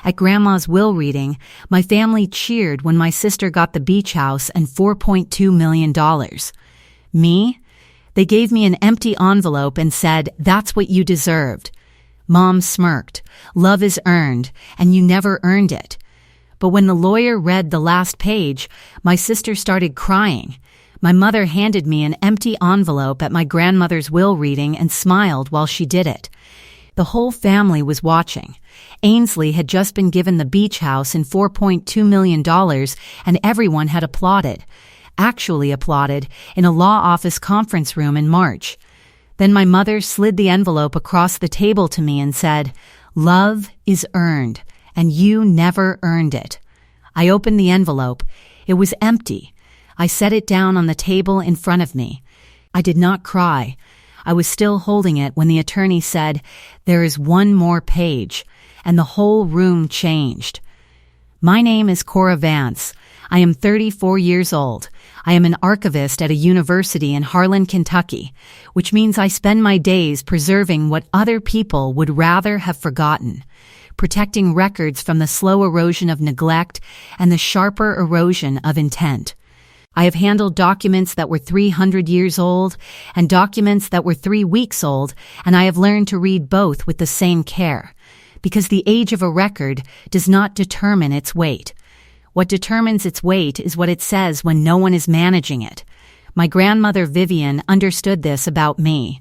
At Grandma's will reading, my family cheered when my sister got the beach house and $4.2 million. Me? They gave me an empty envelope and said, "That's what you deserved." Mom smirked. "Love is earned, and you never earned it." But when the lawyer read the last page, my sister started crying. My mother handed me an empty envelope at my grandmother's will reading and smiled while she did it. The whole family was watching. Ainsley had just been given the beach house and $4.2 million, and everyone had applauded. Actually applauded, in a law office conference room in March. Then my mother slid the envelope across the table to me and said, "Love is earned, and you never earned it." I opened the envelope. It was empty. I set it down on the table in front of me. I did not cry. I was still holding it when the attorney said, "There is one more page," and the whole room changed. My name is Cora Vance. I am 34 years old. I am an archivist at a university in Harlan, Kentucky, which means I spend my days preserving what other people would rather have forgotten, protecting records from the slow erosion of neglect and the sharper erosion of intent. I have handled documents that were 300 years old and documents that were 3 weeks old, and I have learned to read both with the same care, because the age of a record does not determine its weight. What determines its weight is what it says when no one is managing it. My grandmother Vivian understood this about me.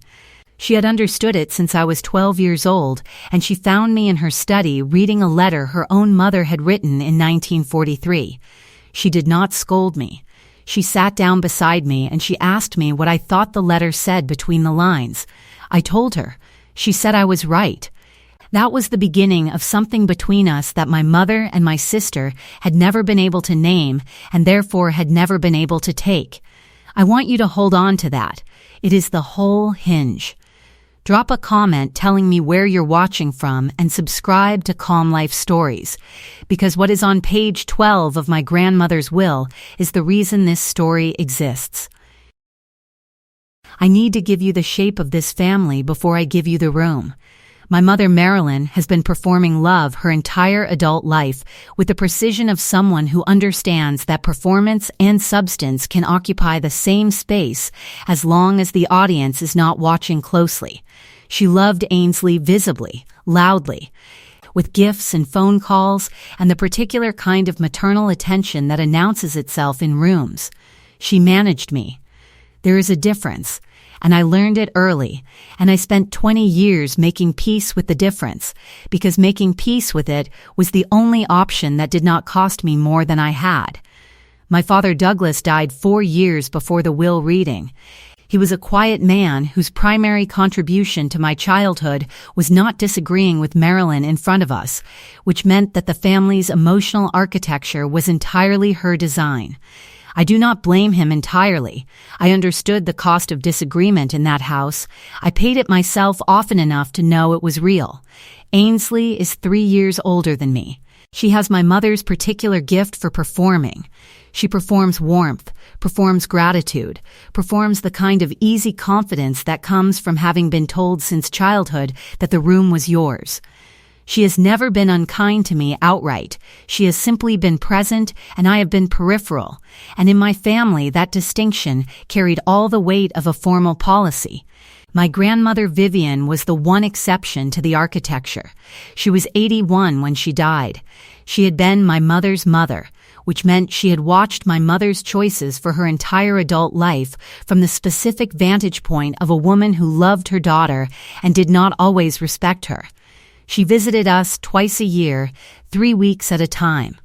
She had understood it since I was 12 years old, and she found me in her study reading a letter her own mother had written in 1943. She did not scold me. She sat down beside me and she asked me what I thought the letter said between the lines. I told her. She said I was right. That was the beginning of something between us that my mother and my sister had never been able to name and therefore had never been able to take. I want you to hold on to that. It is the whole hinge. Drop a comment telling me where you're watching from and subscribe to Calm Life Stories, because what is on page 12 of my grandmother's will is the reason this story exists. I need to give you the shape of this family before I give you the room. My mother, Marilyn, has been performing love her entire adult life with the precision of someone who understands that performance and substance can occupy the same space as long as the audience is not watching closely. She loved Ainsley visibly, loudly, with gifts and phone calls and the particular kind of maternal attention that announces itself in rooms. She managed me. There is a difference. And I learned it early, and I spent 20 years making peace with the difference, because making peace with it was the only option that did not cost me more than I had. My father Douglas died 4 years before the will reading. He was a quiet man whose primary contribution to my childhood was not disagreeing with Marilyn in front of us, which meant that the family's emotional architecture was entirely her design. I do not blame him entirely. I understood the cost of disagreement in that house. I paid it myself often enough to know it was real. Ainsley is 3 years older than me. She has my mother's particular gift for performing. She performs warmth, performs gratitude, performs the kind of easy confidence that comes from having been told since childhood that the room was yours. She has never been unkind to me outright. She has simply been present, and I have been peripheral. And in my family, that distinction carried all the weight of a formal policy. My grandmother Vivian was the one exception to the architecture. She was 81 when she died. She had been my mother's mother, which meant she had watched my mother's choices for her entire adult life from the specific vantage point of a woman who loved her daughter and did not always respect her. She visited us twice a year, 3 weeks at a time.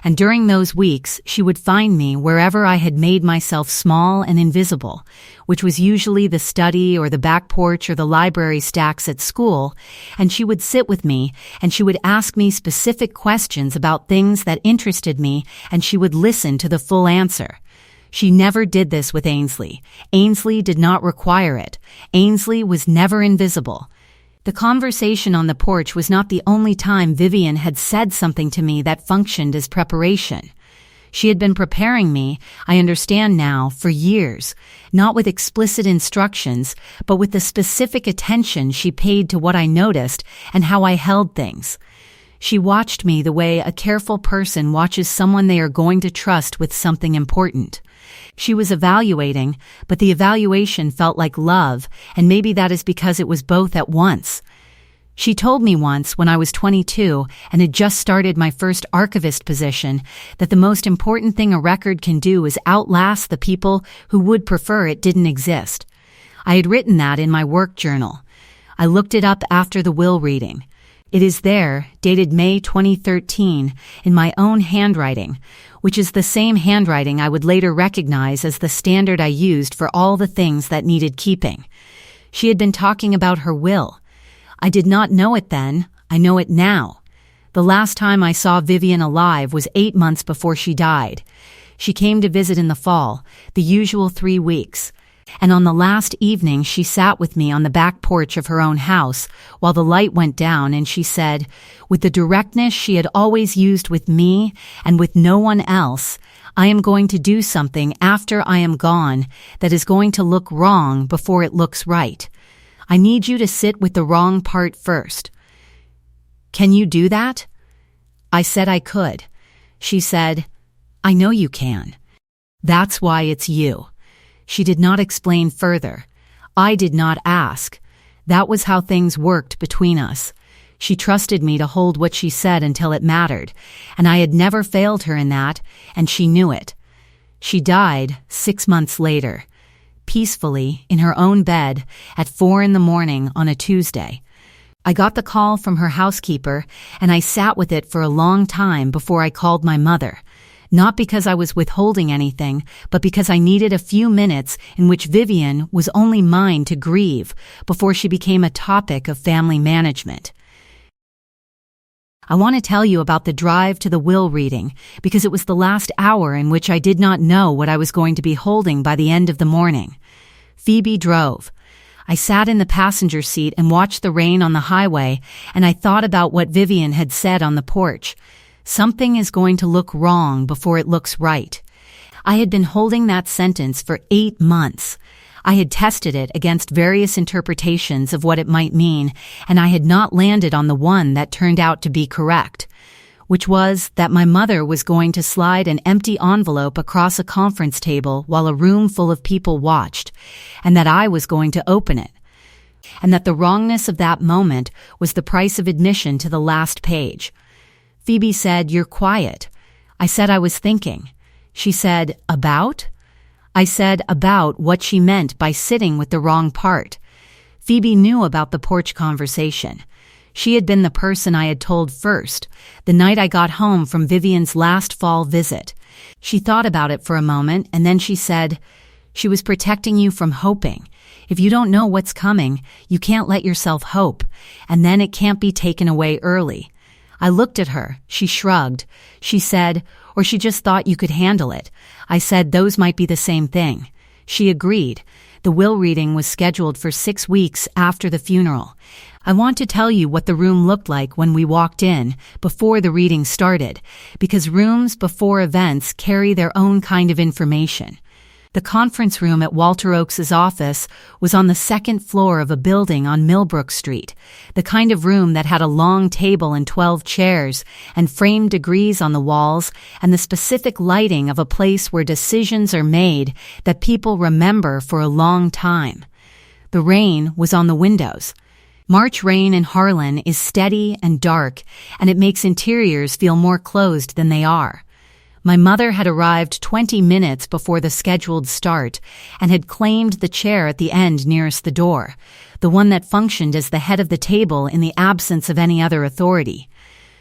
And during those weeks, she would find me wherever I had made myself small and invisible, which was usually the study or the back porch or the library stacks at school, and she would sit with me, and she would ask me specific questions about things that interested me, and she would listen to the full answer. She never did this with Ainsley. Ainsley did not require it. Ainsley was never invisible. The conversation on the porch was not the only time Vivian had said something to me that functioned as preparation. She had been preparing me, I understand now, for years, not with explicit instructions, but with the specific attention she paid to what I noticed and how I held things. She watched me the way a careful person watches someone they are going to trust with something important. She was evaluating, but the evaluation felt like love, and maybe that is because it was both at once. She told me once when I was 22 and had just started my first archivist position that the most important thing a record can do is outlast the people who would prefer it didn't exist. I had written that in my work journal. I looked it up after the will reading. It is there, dated May 2013, in my own handwriting, which is the same handwriting I would later recognize as the standard I used for all the things that needed keeping. She had been talking about her will. I did not know it then, I know it now. The last time I saw Vivian alive was 8 months before she died. She came to visit in the fall, the usual 3 weeks. And on the last evening she sat with me on the back porch of her own house while the light went down, and she said, with the directness she had always used with me and with no one else, I am going to do something after I am gone that is going to look wrong before it looks right. I need you to sit with the wrong part first. Can you do that? I said I could. She said, I know you can. That's why it's you. She did not explain further. I did not ask. That was how things worked between us. She trusted me to hold what she said until it mattered, and I had never failed her in that, and she knew it. She died 6 months later, peacefully in her own bed at 4 a.m. on a Tuesday. I got the call from her housekeeper, and I sat with it for a long time before I called my mother. Not because I was withholding anything, but because I needed a few minutes in which Vivian was only mine to grieve before she became a topic of family management. I want to tell you about the drive to the will reading because it was the last hour in which I did not know what I was going to be holding by the end of the morning. Phoebe drove. I sat in the passenger seat and watched the rain on the highway, and I thought about what Vivian had said on the porch. Something is going to look wrong before it looks right. I had been holding that sentence for 8 months. I had tested it against various interpretations of what it might mean, and I had not landed on the one that turned out to be correct, which was that my mother was going to slide an empty envelope across a conference table while a room full of people watched, and that I was going to open it, and that the wrongness of that moment was the price of admission to the last page. Phoebe said, "You're quiet." I said I was thinking. She said, "About?" I said about what she meant by sitting with the wrong part. Phoebe knew about the porch conversation. She had been the person I had told first, the night I got home from Vivian's last fall visit. She thought about it for a moment, and then she said, "She was protecting you from hoping. If you don't know what's coming, you can't let yourself hope, and then it can't be taken away early." I looked at her. She shrugged. She said, "Or she just thought you could handle it." I said those might be the same thing. She agreed. The will reading was scheduled for 6 weeks after the funeral. I want to tell you what the room looked like when we walked in, before the reading started, because rooms before events carry their own kind of information. The conference room at Walter Oakes's office was on the 2nd floor of a building on Millbrook Street, the kind of room that had a long table and 12 chairs and framed degrees on the walls and the specific lighting of a place where decisions are made that people remember for a long time. The rain was on the windows. March rain in Harlan is steady and dark, and it makes interiors feel more closed than they are. My mother had arrived 20 minutes before the scheduled start and had claimed the chair at the end nearest the door, the one that functioned as the head of the table in the absence of any other authority.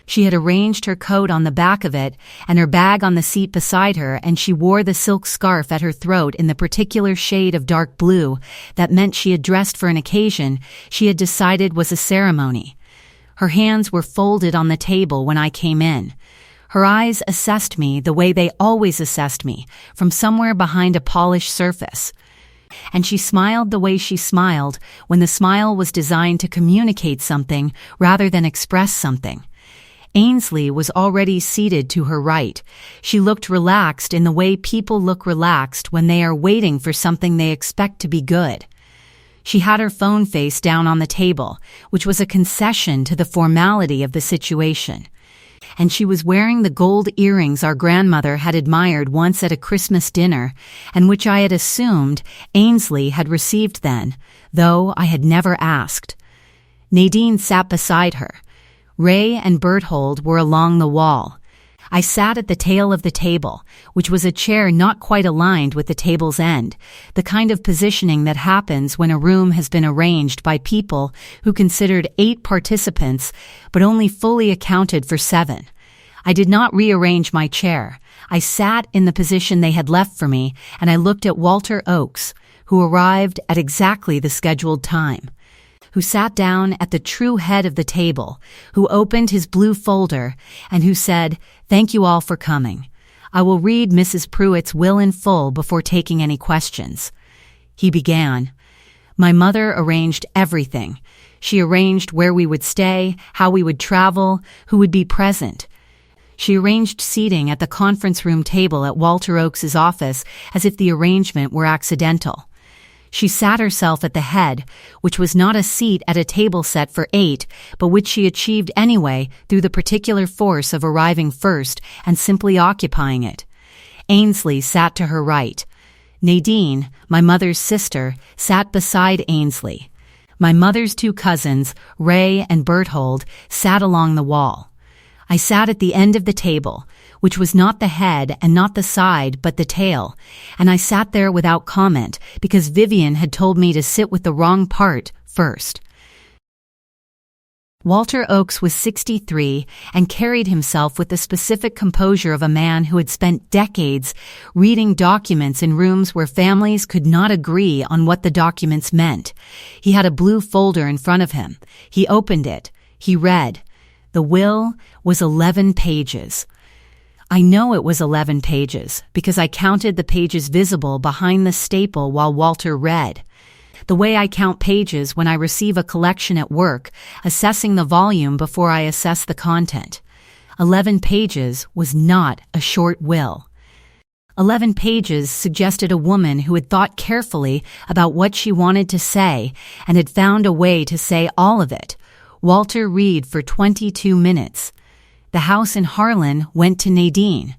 She had arranged her coat on the back of it and her bag on the seat beside her, and she wore the silk scarf at her throat in the particular shade of dark blue that meant she had dressed for an occasion she had decided was a ceremony. Her hands were folded on the table when I came in. Her eyes assessed me the way they always assessed me, from somewhere behind a polished surface. And she smiled the way she smiled when the smile was designed to communicate something rather than express something. Ainsley was already seated to her right. She looked relaxed in the way people look relaxed when they are waiting for something they expect to be good. She had her phone face down on the table, which was a concession to the formality of the situation. and she was wearing the gold earrings our grandmother had admired once at a Christmas dinner, and which I had assumed Ainsley had received then, though I had never asked. Nadine sat beside her. Ray and Berthold were along the wall. I sat at the tail of the table, which was a chair not quite aligned with the table's end, the kind of positioning that happens when a room has been arranged by people who considered 8 participants but only fully accounted for 7. I did not rearrange my chair. I sat in the position they had left for me, and I looked at Walter Oakes, who arrived at exactly the scheduled time, who sat down at the true head of the table, who opened his blue folder, and who said, "Thank you all for coming. I will read Mrs. Pruitt's will in full before taking any questions." He began. My mother arranged everything. She arranged where we would stay, how we would travel, who would be present. She arranged seating at the conference room table at Walter Oakes's office as if the arrangement were accidental. She sat herself at the head, which was not a seat at a table set for 8, but which she achieved anyway through the particular force of arriving first and simply occupying it. Ainsley sat to her right. Nadine, my mother's sister, sat beside Ainsley. My mother's 2 cousins, Ray and Berthold, sat along the wall. I sat at the end of the table, which was not the head and not the side but the tail, and I sat there without comment because Vivian had told me to sit with the wrong part first. Walter Oakes was 63 and carried himself with the specific composure of a man who had spent decades reading documents in rooms where families could not agree on what the documents meant. He had a blue folder in front of him. He opened it. He read. The will was 11 pages. I know it was 11 pages because I counted the pages visible behind the staple while Walter read. The way I count pages when I receive a collection at work, assessing the volume before I assess the content. 11 pages was not a short will. 11 pages suggested a woman who had thought carefully about what she wanted to say and had found a way to say all of it. Walter read for 22 minutes. The house in Harlan went to Nadine.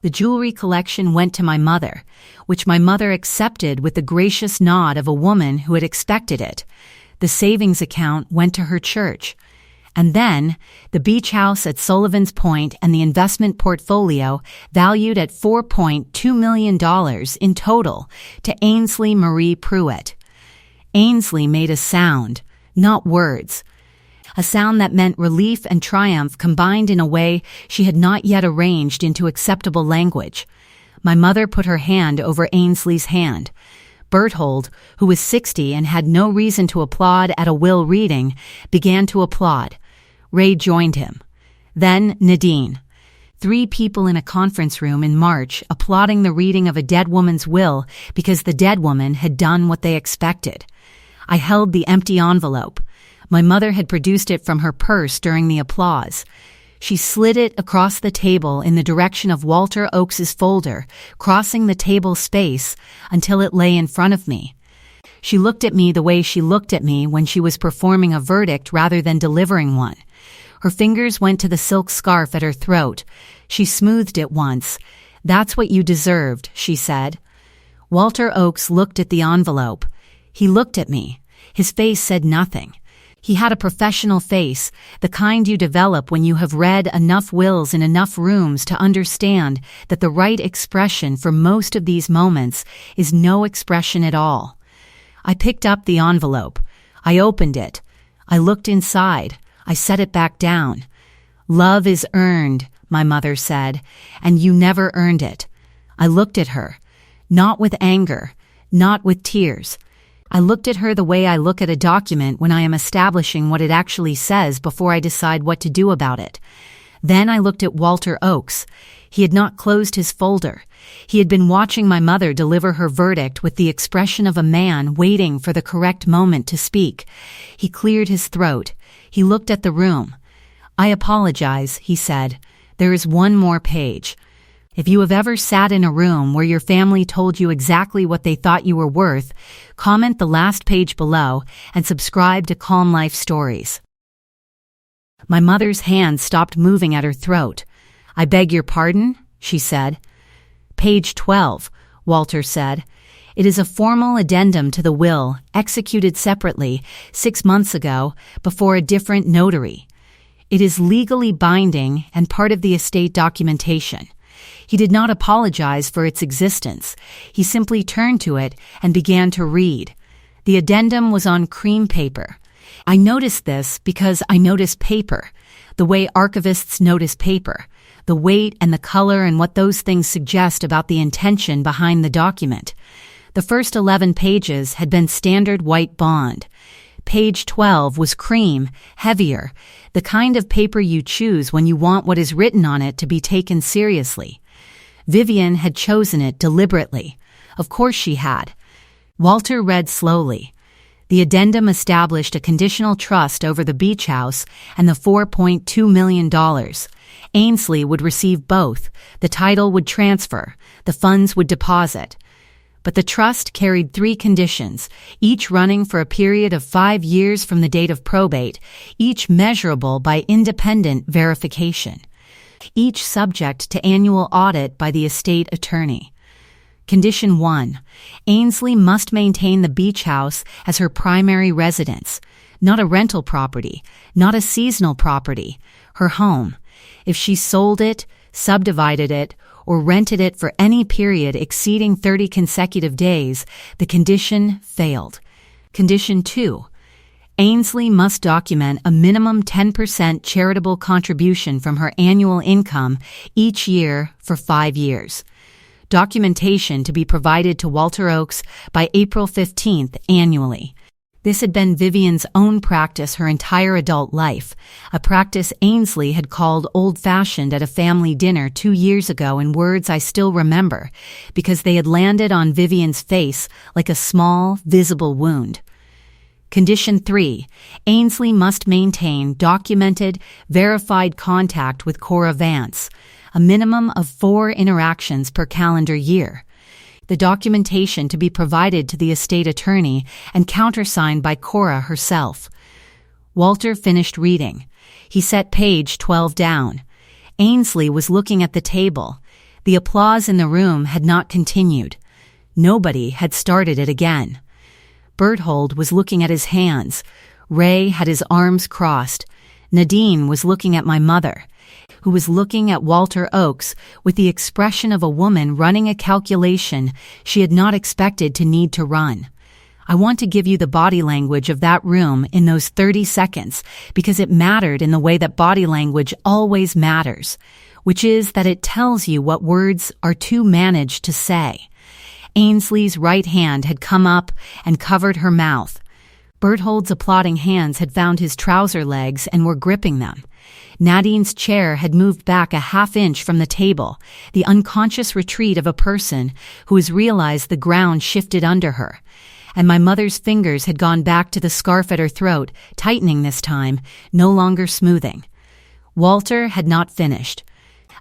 The jewelry collection went to my mother, which my mother accepted with the gracious nod of a woman who had expected it. The savings account went to her church. And then, the beach house at Sullivan's Point and the investment portfolio, valued at $4.2 million in total, to Ainsley Marie Pruitt. Ainsley made a sound, not words. A sound that meant relief and triumph combined in a way she had not yet arranged into acceptable language. My mother put her hand over Ainsley's hand. Berthold, who was 60 and had no reason to applaud at a will reading, began to applaud. Ray joined him. Then Nadine. 3 people in a conference room in March applauding the reading of a dead woman's will because the dead woman had done what they expected. I held the empty envelope. My mother had produced it from her purse during the applause. She slid it across the table in the direction of Walter Oakes's folder, crossing the table space until it lay in front of me. She looked at me the way she looked at me when she was performing a verdict rather than delivering one. Her fingers went to the silk scarf at her throat. She smoothed it once. "That's what you deserved," she said. Walter Oakes looked at the envelope. He looked at me. His face said nothing. He had a professional face, the kind you develop when you have read enough wills in enough rooms to understand that the right expression for most of these moments is no expression at all. I picked up the envelope. I opened it. I looked inside. I set it back down. "Love is earned," my mother said, "and you never earned it." I looked at her. Not with anger, not with tears. I looked at her the way I look at a document when I am establishing what it actually says before I decide what to do about it. Then I looked at Walter Oakes. He had not closed his folder. He had been watching my mother deliver her verdict with the expression of a man waiting for the correct moment to speak. He cleared his throat. He looked at the room. "I apologize," he said. "There is one more page. If you have ever sat in a room where your family told you exactly what they thought you were worth, comment the last page below and subscribe to Calm Life Stories. My mother's hand stopped moving at her throat. "I beg your pardon?" she said. "Page 12, Walter said. "It is a formal addendum to the will, executed separately 6 months ago before a different notary. It is legally binding and part of the estate documentation." He did not apologize for its existence. He simply turned to it and began to read. The addendum was on cream paper. I noticed this because I notice paper, the way archivists notice paper, the weight and the color and what those things suggest about the intention behind the document. The first 11 pages had been standard white bond. Page 12 was cream, heavier, the kind of paper you choose when you want what is written on it to be taken seriously. Vivian had chosen it deliberately. Of course she had. Walter read slowly. The addendum established a conditional trust over the beach house and the $4.2 million. Ainsley would receive both. The title would transfer. The funds would deposit. But the trust carried 3 conditions, each running for a period of 5 years from the date of probate, each measurable by independent verification, each subject to annual audit by the estate attorney. Condition 1. Ainsley must maintain the beach house as her primary residence, not a rental property, not a seasonal property, her home. If she sold it, subdivided it, or rented it for any period exceeding 30 consecutive days, the condition failed. Condition 2. Ainsley must document a minimum 10% charitable contribution from her annual income each year for 5 years. Documentation to be provided to Walter Oakes by April 15th annually. This had been Vivian's own practice her entire adult life, a practice Ainsley had called old-fashioned at a family dinner 2 years ago in words I still remember, because they had landed on Vivian's face like a small, visible wound. Condition 3. Ainsley must maintain documented, verified contact with Cora Vance, a minimum of 4 interactions per calendar year. The documentation to be provided to the estate attorney and countersigned by Cora herself. Walter finished reading. He set page 12 down. Ainsley was looking at the table. The applause in the room had not continued. Nobody had started it again. Berthold was looking at his hands. Ray had his arms crossed. Nadine was looking at my mother, who was looking at Walter Oakes with the expression of a woman running a calculation she had not expected to need to run. I want to give you the body language of that room in those 30 seconds because it mattered in the way that body language always matters, which is that it tells you what words are too managed to say. Ainsley's right hand had come up and covered her mouth. Berthold's applauding hands had found his trouser legs and were gripping them. Nadine's chair had moved back a half-inch from the table, the unconscious retreat of a person who has realized the ground shifted under her. And my mother's fingers had gone back to the scarf at her throat, tightening this time, no longer smoothing. Walter had not finished.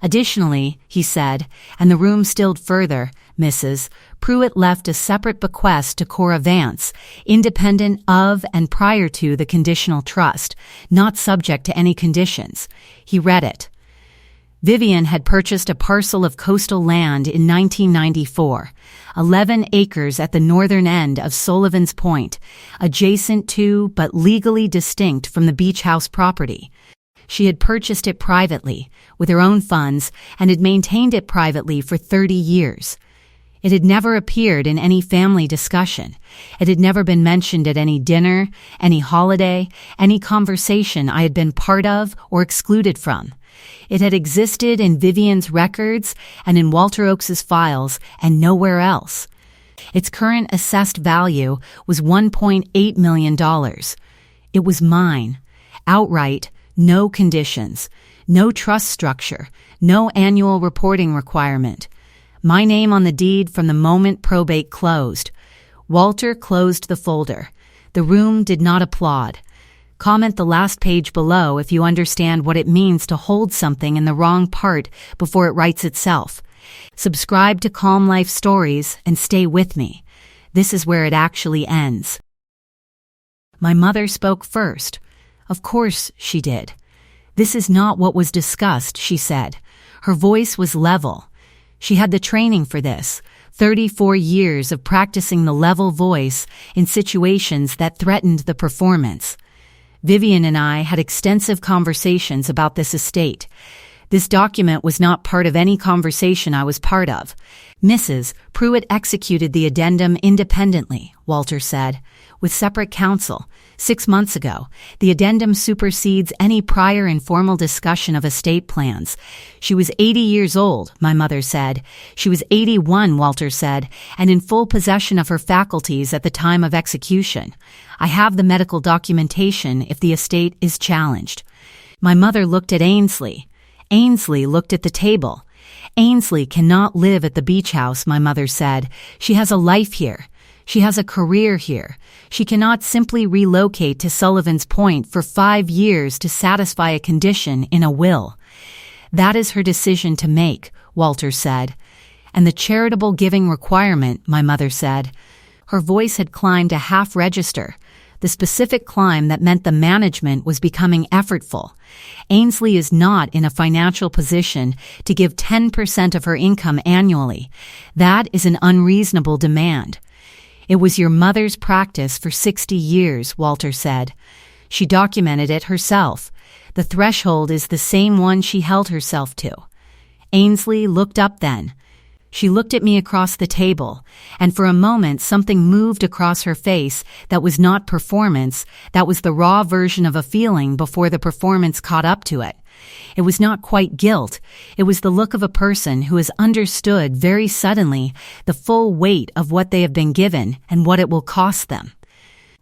Additionally, he said, and the room stilled further, Mrs. Pruitt left a separate bequest to Cora Vance, independent of and prior to the conditional trust, not subject to any conditions. He read it. Vivian had purchased a parcel of coastal land in 1994, 11 acres at the northern end of Sullivan's Point, adjacent to but legally distinct from the beach house property. She had purchased it privately, with her own funds, and had maintained it privately for 30 years. It had never appeared in any family discussion. It had never been mentioned at any dinner, any holiday, any conversation I had been part of or excluded from. It had existed in Vivian's records and in Walter Oakes's files and nowhere else. Its current assessed value was $1.8 million. It was mine, outright, no conditions, no trust structure, no annual reporting requirement. My name on the deed from the moment probate closed. Walter closed the folder. The room did not applaud. Comment the last page below if you understand what it means to hold something in the wrong part before it writes itself. Subscribe to Calm Life Stories and stay with me. This is where it actually ends. My mother spoke first. Of course she did. "This is not what was discussed," she said. Her voice was level. She had the training for this, 34 years of practicing the level voice in situations that threatened the performance. Vivian and I had extensive conversations about this estate. This document was not part of any conversation I was part of. "Mrs. Pruitt executed the addendum independently," Walter said, "with separate counsel. 6 months ago, the addendum supersedes any prior informal discussion of estate plans. She was 80 years old," my mother said. "She was 81, Walter said, and in full possession of her faculties at the time of execution. I have the medical documentation if the estate is challenged." My mother looked at Ainsley. Ainsley looked at the table. "Ainsley cannot live at the beach house," my mother said. "She has a life here. She has a career here. She cannot simply relocate to Sullivan's Point for 5 years to satisfy a condition in a will. That is her decision to make," Walter said. "And the charitable giving requirement," my mother said. Her voice had climbed a half register, the specific climb that meant the management was becoming effortful. "Ainsley is not in a financial position to give 10% of her income annually. That is an unreasonable demand." "It was your mother's practice for 60 years, Walter said. "She documented it herself. The threshold is the same one she held herself to." Ainsley looked up then. She looked at me across the table, and for a moment something moved across her face that was not performance, that was the raw version of a feeling before the performance caught up to it. It was not quite guilt. It was the look of a person who has understood very suddenly the full weight of what they have been given and what it will cost them.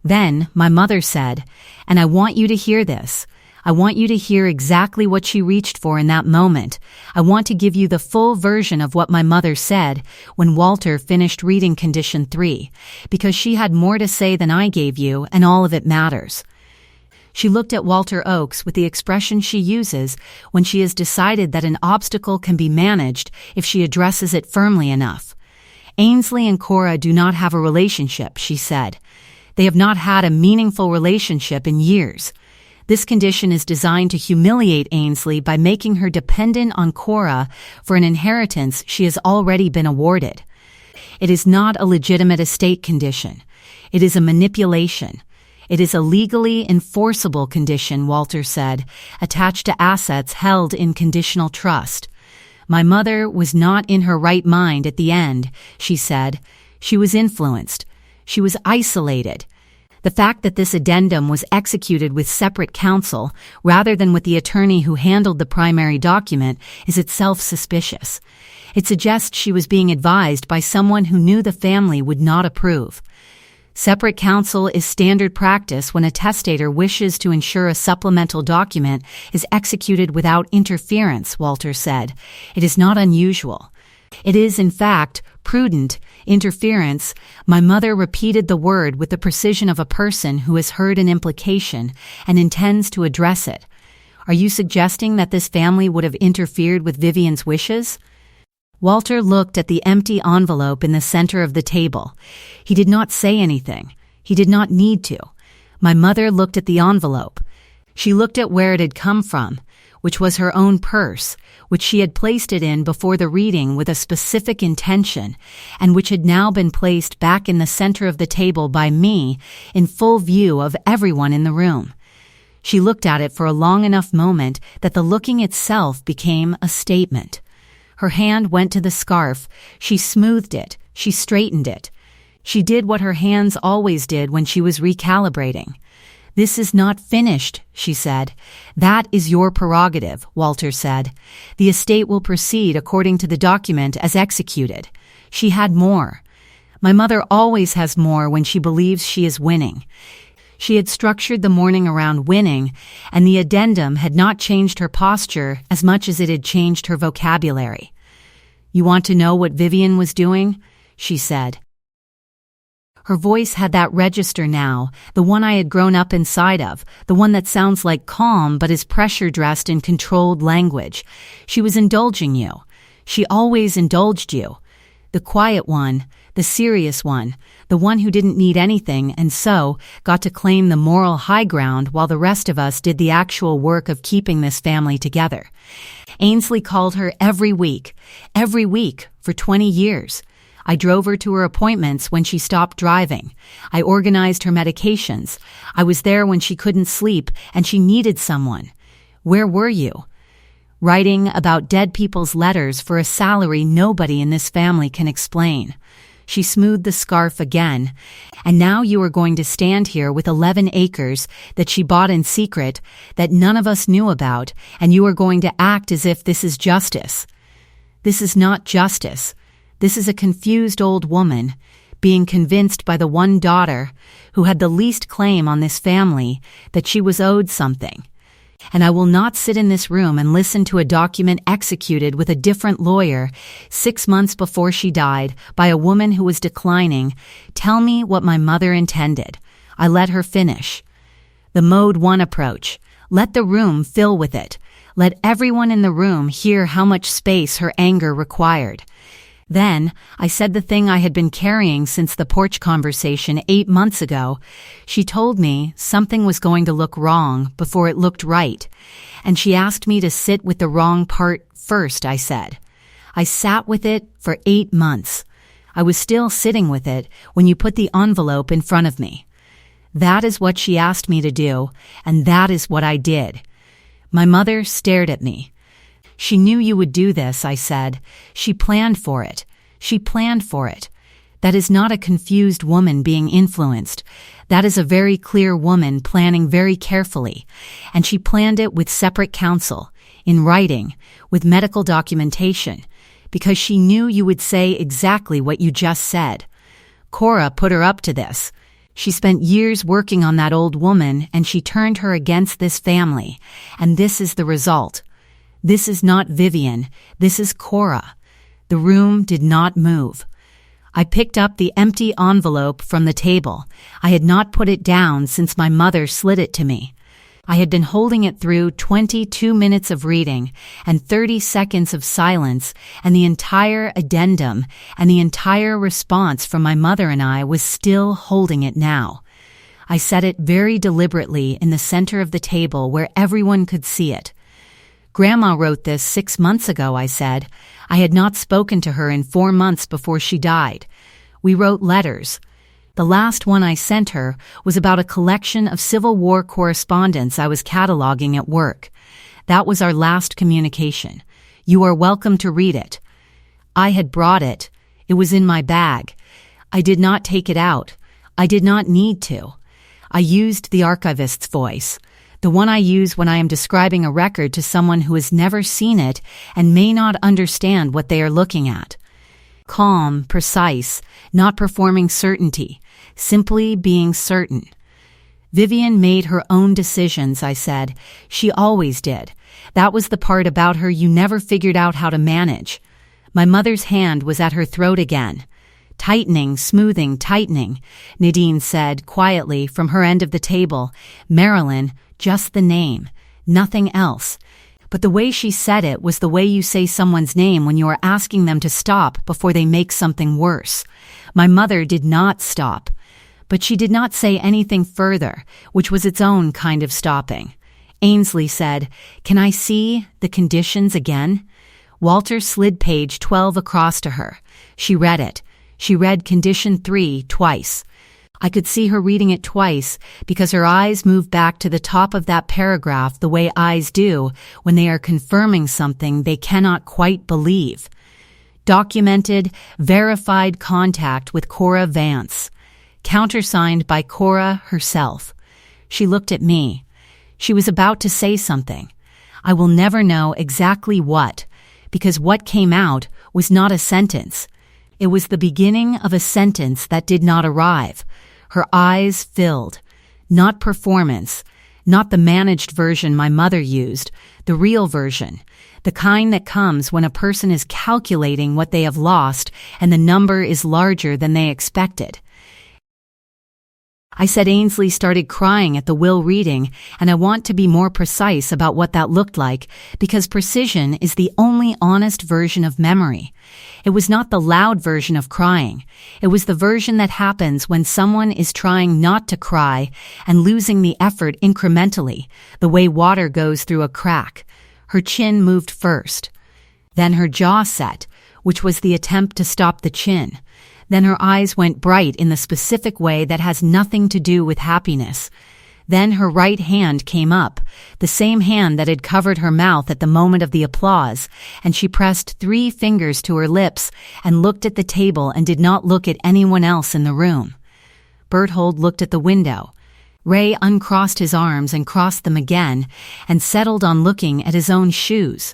Then my mother said, "And I want you to hear this. I want you to hear exactly what she reached for in that moment. I want to give you the full version of what my mother said when Walter finished reading Condition 3, because she had more to say than I gave you, and all of it matters." She looked at Walter Oakes with the expression she uses when she has decided that an obstacle can be managed if she addresses it firmly enough. "Ainsley and Cora do not have a relationship," she said. "They have not had a meaningful relationship in years. This condition is designed to humiliate Ainsley by making her dependent on Cora for an inheritance she has already been awarded. It is not a legitimate estate condition. It is a manipulation. It is a legally enforceable condition," Walter said, "attached to assets held in conditional trust." "My mother was not in her right mind at the end," she said. "She was influenced. She was isolated. The fact that this addendum was executed with separate counsel rather than with the attorney who handled the primary document is itself suspicious. It suggests she was being advised by someone who knew the family would not approve. Separate counsel is standard practice when a testator wishes to ensure a supplemental document is executed without interference," Walter said. "It is not unusual. It is, in fact, prudent. Interference." My mother repeated the word with the precision of a person who has heard an implication and intends to address it. "Are you suggesting that this family would have interfered with Vivian's wishes?" Walter looked at the empty envelope in the center of the table. He did not say anything. He did not need to. My mother looked at the envelope. She looked at where it had come from, which was her own purse, which she had placed it in before the reading with a specific intention, and which had now been placed back in the center of the table by me, in full view of everyone in the room. She looked at it for a long enough moment that the looking itself became a statement. Her hand went to the scarf. She smoothed it. She straightened it. She did what her hands always did when she was recalibrating. "This is not finished," she said. "That is your prerogative," Walter said. "The estate will proceed according to the document as executed." She had more. My mother always has more when she believes she is winning. She had structured the morning around winning, and the addendum had not changed her posture as much as it had changed her vocabulary. "You want to know what Vivian was doing?" she said. Her voice had that register now, the one I had grown up inside of, the one that sounds like calm but is pressure-dressed in controlled language. "She was indulging you. She always indulged you. The quiet one, the serious one, the one who didn't need anything and so got to claim the moral high ground while the rest of us did the actual work of keeping this family together. Ainsley called her every week for 20 years. I drove her to her appointments when she stopped driving. I organized her medications. I was there when she couldn't sleep and she needed someone. Where were you? Writing about dead people's letters for a salary nobody in this family can explain. She smoothed the scarf again. And now you are going to stand here with 11 acres that she bought in secret that none of us knew about, and you are going to act as if this is justice. This is not justice. This is a confused old woman being convinced by the one daughter who had the least claim on this family that she was owed something. And I will not sit in this room and listen to a document executed with a different lawyer 6 months before she died by a woman who was declining. Tell me what my mother intended. I let her finish. The Mode 1 approach. Let the room fill with it. Let everyone in the room hear how much space her anger required. Then, I said the thing I had been carrying since the porch conversation 8 months ago. She told me something was going to look wrong before it looked right. And she asked me to sit with the wrong part first, I said. I sat with it for 8 months. I was still sitting with it when you put the envelope in front of me. That is what she asked me to do, and that is what I did. My mother stared at me. She knew you would do this, I said. She planned for it. She planned for it. That is not a confused woman being influenced. That is a very clear woman planning very carefully. And she planned it with separate counsel, in writing, with medical documentation, because she knew you would say exactly what you just said. Cora put her up to this. She spent years working on that old woman and she turned her against this family. And this is the result. This is not Vivian. This is Cora. The room did not move. I picked up the empty envelope from the table. I had not put it down since my mother slid it to me. I had been holding it through 22 minutes of reading and 30 seconds of silence, and the entire addendum and the entire response from my mother and I was still holding it now. I set it very deliberately in the center of the table where everyone could see it. Grandma wrote this 6 months ago, I said. I had not spoken to her in 4 months before she died. We wrote letters. The last one I sent her was about a collection of Civil War correspondence I was cataloging at work. That was our last communication. You are welcome to read it. I had brought it. It was in my bag. I did not take it out. I did not need to. I used the archivist's voice. The one I use when I am describing a record to someone who has never seen it and may not understand what they are looking at. Calm, precise, not performing certainty, simply being certain. Vivian made her own decisions, I said. She always did. That was the part about her you never figured out how to manage. My mother's hand was at her throat again. Tightening, smoothing, tightening, Nadine said quietly from her end of the table. Marilyn, just the name, nothing else. But the way she said it was the way you say someone's name when you are asking them to stop before they make something worse. My mother did not stop. But she did not say anything further, which was its own kind of stopping. Ainsley said, "Can I see the conditions again?" Walter slid page 12 across to her. She read it. She read condition 3 twice. I could see her reading it twice because her eyes moved back to the top of that paragraph the way eyes do when they are confirming something they cannot quite believe. Documented, verified contact with Cora Vance. Countersigned by Cora herself. She looked at me. She was about to say something. I will never know exactly what, because what came out was not a sentence. It was the beginning of a sentence that did not arrive. Her eyes filled. Not performance. Not the managed version my mother used. The real version. The kind that comes when a person is calculating what they have lost and the number is larger than they expected. I said Ainsley started crying at the will reading, and I want to be more precise about what that looked like, because precision is the only honest version of memory. It was not the loud version of crying. It was the version that happens when someone is trying not to cry and losing the effort incrementally, the way water goes through a crack. Her chin moved first. Then her jaw set, which was the attempt to stop the chin. Then her eyes went bright in the specific way that has nothing to do with happiness. Then her right hand came up, the same hand that had covered her mouth at the moment of the applause, and she pressed 3 fingers to her lips and looked at the table and did not look at anyone else in the room. Berthold looked at the window. Ray uncrossed his arms and crossed them again and settled on looking at his own shoes.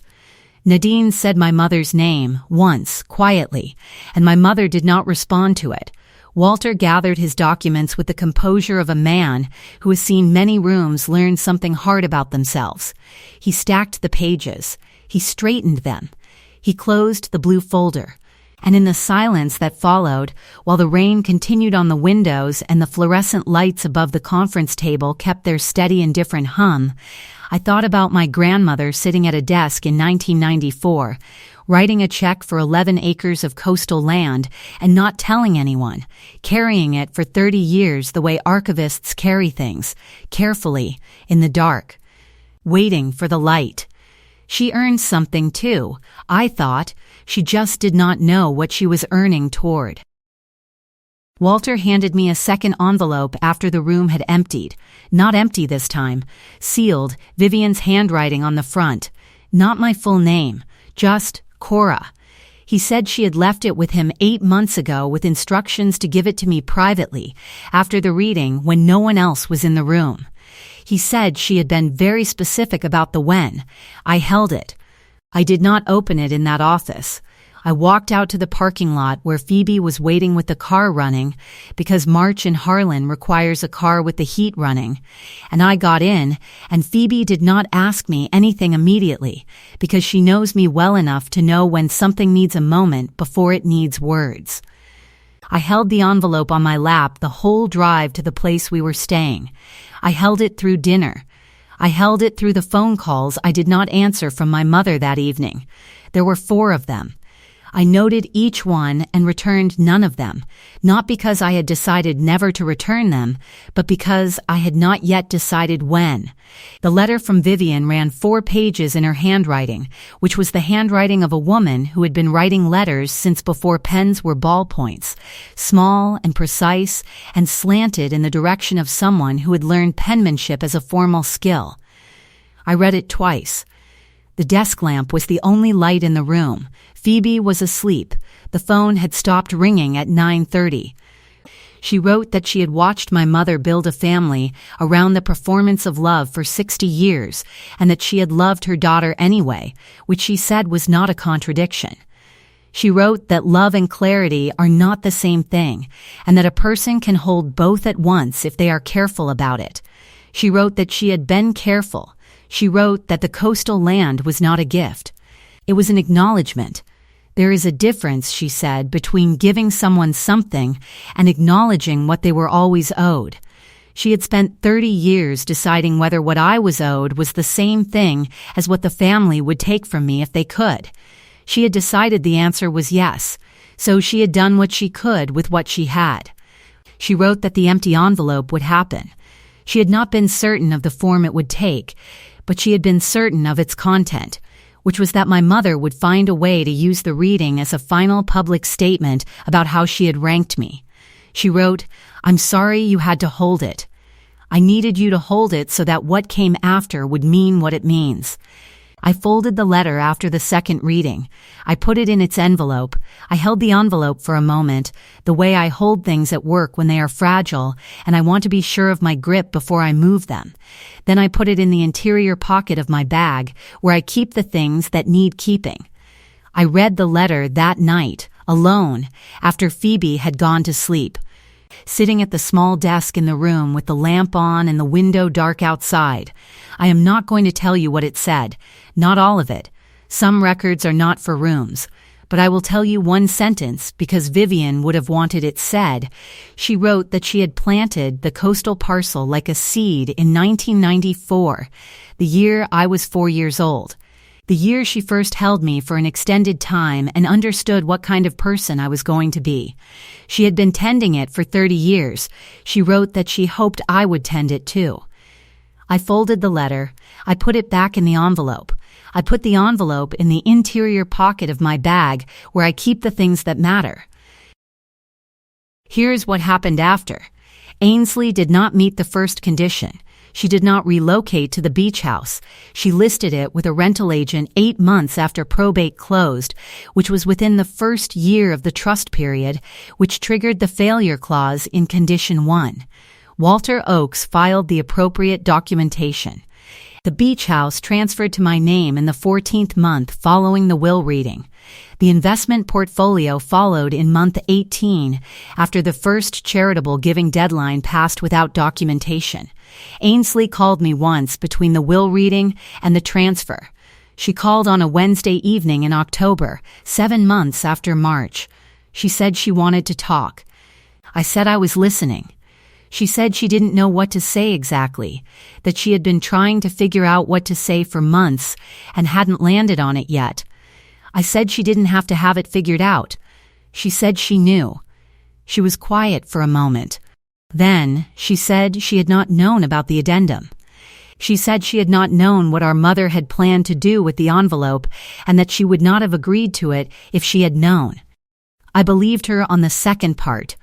Nadine said my mother's name, once, quietly, and my mother did not respond to it. Walter gathered his documents with the composure of a man who has seen many rooms learn something hard about themselves. He stacked the pages. He straightened them. He closed the blue folder. And in the silence that followed, while the rain continued on the windows and the fluorescent lights above the conference table kept their steady indifferent hum, I thought about my grandmother sitting at a desk in 1994, writing a check for 11 acres of coastal land and not telling anyone, carrying it for 30 years the way archivists carry things, carefully, in the dark, waiting for the light. She earned something too, I thought. She just did not know what she was earning toward. Walter handed me a second envelope after the room had emptied. Not empty this time. Sealed, Vivian's handwriting on the front. Not my full name, just Cora. He said she had left it with him 8 months ago with instructions to give it to me privately, after the reading when no one else was in the room. He said she had been very specific about the when. I held it. I did not open it in that office. I walked out to the parking lot where Phoebe was waiting with the car running, because March in Harlan requires a car with the heat running. And I got in, and Phoebe did not ask me anything immediately, because she knows me well enough to know when something needs a moment before it needs words. I held the envelope on my lap the whole drive to the place we were staying. I held it through dinner. I held it through the phone calls I did not answer from my mother that evening. There were 4 of them. I noted each one and returned none of them, not because I had decided never to return them, but because I had not yet decided when. The letter from Vivian ran 4 pages in her handwriting, which was the handwriting of a woman who had been writing letters since before pens were ballpoints, small and precise and slanted in the direction of someone who had learned penmanship as a formal skill. I read it twice. The desk lamp was the only light in the room. Phoebe was asleep. The phone had stopped ringing at 9:30. She wrote that she had watched my mother build a family around the performance of love for 60 years, and that she had loved her daughter anyway, which she said was not a contradiction. She wrote that love and clarity are not the same thing, and that a person can hold both at once if they are careful about it. She wrote that she had been careful. She wrote that the coastal land was not a gift. It was an acknowledgement. There is a difference, she said, between giving someone something and acknowledging what they were always owed. She had spent 30 years deciding whether what I was owed was the same thing as what the family would take from me if they could. She had decided the answer was yes, so she had done what she could with what she had. She wrote that the empty envelope would happen. She had not been certain of the form it would take, but she had been certain of its content, which was that my mother would find a way to use the reading as a final public statement about how she had ranked me. She wrote, "I'm sorry you had to hold it. I needed you to hold it so that what came after would mean what it means." I folded the letter after the second reading. I put it in its envelope. I held the envelope for a moment, the way I hold things at work when they are fragile, and I want to be sure of my grip before I move them. Then I put it in the interior pocket of my bag, where I keep the things that need keeping. I read the letter that night, alone, after Phoebe had gone to sleep. Sitting at the small desk in the room with the lamp on and the window dark outside. I am not going to tell you what it said, not all of it. Some records are not for rooms, but I will tell you one sentence because Vivian would have wanted it said. She wrote that she had planted the coastal parcel like a seed in 1994, the year I was 4 years old. The year she first held me for an extended time and understood what kind of person I was going to be. She had been tending it for 30 years. She wrote that she hoped I would tend it too. I folded the letter. I put it back in the envelope. I put the envelope in the interior pocket of my bag where I keep the things that matter. Here's what happened after. Ainsley did not meet the first condition. She did not relocate to the beach house. She listed it with a rental agent 8 months after probate closed, which was within the first year of the trust period, which triggered the failure clause in Condition 1. Walter Oakes filed the appropriate documentation. The beach house transferred to my name in the 14th month following the will reading. The investment portfolio followed in month 18 after the first charitable giving deadline passed without documentation. Ainsley called me once between the will reading and the transfer. She called on a Wednesday evening in October, 7 months after March. She said she wanted to talk. I said I was listening. She said she didn't know what to say exactly, that she had been trying to figure out what to say for months and hadn't landed on it yet. I said she didn't have to have it figured out. She said she knew. She was quiet for a moment. Then she said she had not known about the addendum. She said she had not known what our mother had planned to do with the envelope and that she would not have agreed to it if she had known. I believed her on the second part.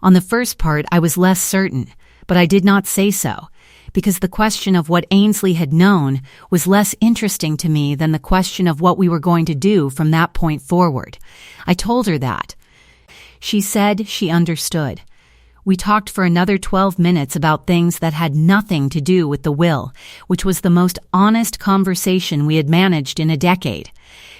On the first part, I was less certain, but I did not say so, because the question of what Ainsley had known was less interesting to me than the question of what we were going to do from that point forward. I told her that. She said she understood. We talked for another 12 minutes about things that had nothing to do with the will, which was the most honest conversation we had managed in a decade.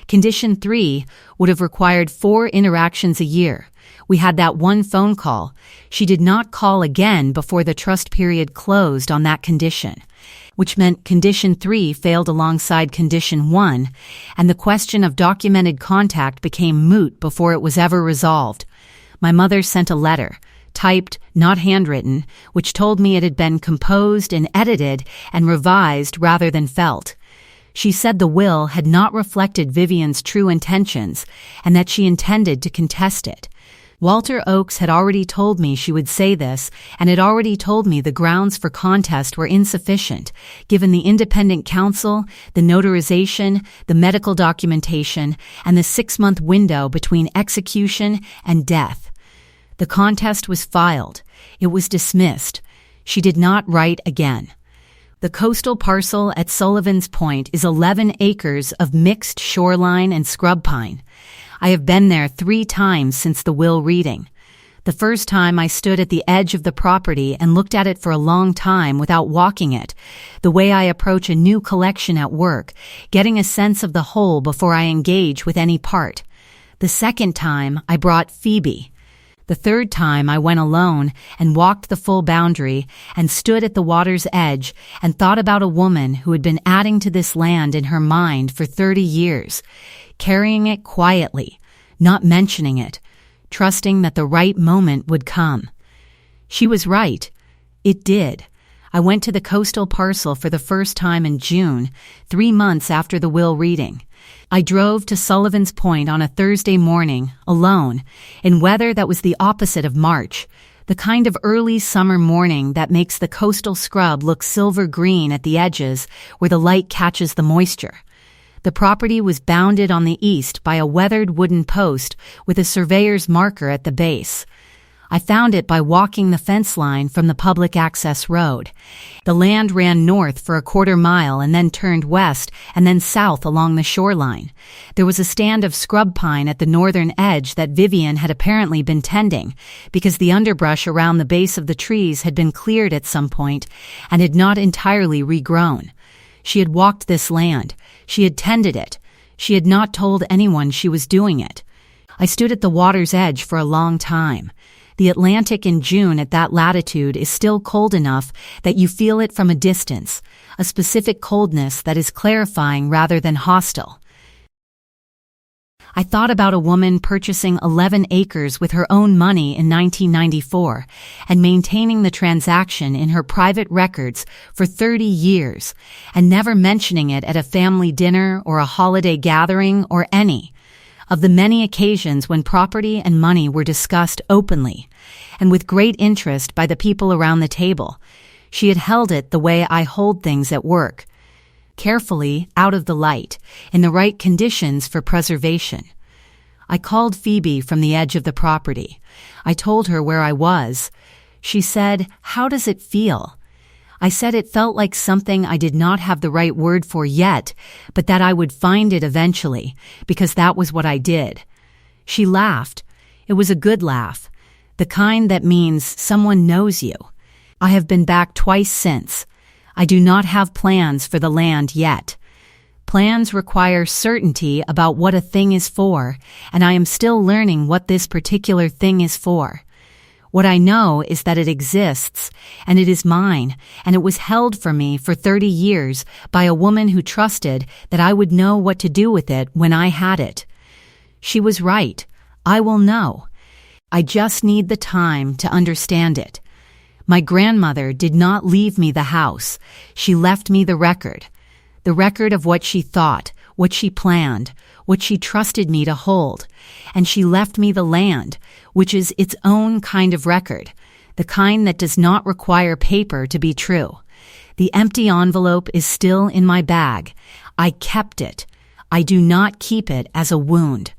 Condition 3 would have required 4 interactions a year. We had that one phone call. She did not call again before the trust period closed on that condition, which meant Condition 3 failed alongside Condition 1, and the question of documented contact became moot before it was ever resolved. My mother sent a letter, typed, not handwritten, which told me it had been composed and edited and revised rather than felt. She said the will had not reflected Vivian's true intentions and that she intended to contest it. Walter Oakes had already told me she would say this and had already told me the grounds for contest were insufficient, given the independent counsel, the notarization, the medical documentation, and the 6-month window between execution and death. The contest was filed. It was dismissed. She did not write again. The coastal parcel at Sullivan's Point is 11 acres of mixed shoreline and scrub pine. I have been there 3 times since the will reading. The first time I stood at the edge of the property and looked at it for a long time without walking it, the way I approach a new collection at work, getting a sense of the whole before I engage with any part. The second time I brought Phoebe. The third time I went alone and walked the full boundary and stood at the water's edge and thought about a woman who had been adding to this land in her mind for 30 years, carrying it quietly, not mentioning it, trusting that the right moment would come. She was right. It did. I went to the coastal parcel for the first time in June, 3 months after the will reading. I drove to Sullivan's Point on a Thursday morning, alone, in weather that was the opposite of March, the kind of early summer morning that makes the coastal scrub look silver green at the edges where the light catches the moisture. The property was bounded on the east by a weathered wooden post with a surveyor's marker at the base. I found it by walking the fence line from the public access road. The land ran north for a quarter mile and then turned west and then south along the shoreline. There was a stand of scrub pine at the northern edge that Vivian had apparently been tending because the underbrush around the base of the trees had been cleared at some point and had not entirely regrown. She had walked this land. She had tended it. She had not told anyone she was doing it. I stood at the water's edge for a long time. The Atlantic in June at that latitude is still cold enough that you feel it from a distance, a specific coldness that is clarifying rather than hostile. I thought about a woman purchasing 11 acres with her own money in 1994 and maintaining the transaction in her private records for 30 years and never mentioning it at a family dinner or a holiday gathering or any of the many occasions when property and money were discussed openly and with great interest by the people around the table. She had held it the way I hold things at work, carefully, out of the light, in the right conditions for preservation. I called Phoebe from the edge of the property. I told her where I was. She said, "How does it feel?" I said it felt like something I did not have the right word for yet, but that I would find it eventually, because that was what I did. She laughed. It was a good laugh, the kind that means someone knows you. I have been back twice since. I do not have plans for the land yet. Plans require certainty about what a thing is for, and I am still learning what this particular thing is for. What I know is that it exists, and it is mine, and it was held for me for 30 years by a woman who trusted that I would know what to do with it when I had it. She was right. I will know. I just need the time to understand it. My grandmother did not leave me the house. She left me the record of what she thought, what she planned, what she trusted me to hold, and she left me the land, which is its own kind of record, the kind that does not require paper to be true. The empty envelope is still in my bag. I kept it. I do not keep it as a wound.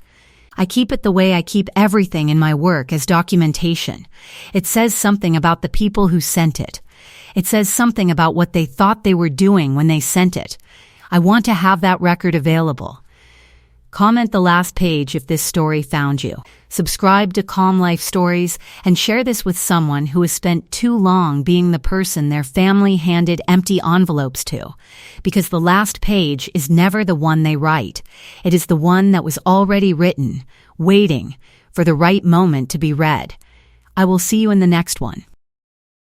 I keep it the way I keep everything in my work, as documentation. It says something about the people who sent it. It says something about what they thought they were doing when they sent it. I want to have that record available. Comment the last page if this story found you. Subscribe to Calm Life Stories and share this with someone who has spent too long being the person their family handed empty envelopes to. Because the last page is never the one they write. It is the one that was already written, waiting for the right moment to be read. I will see you in the next one.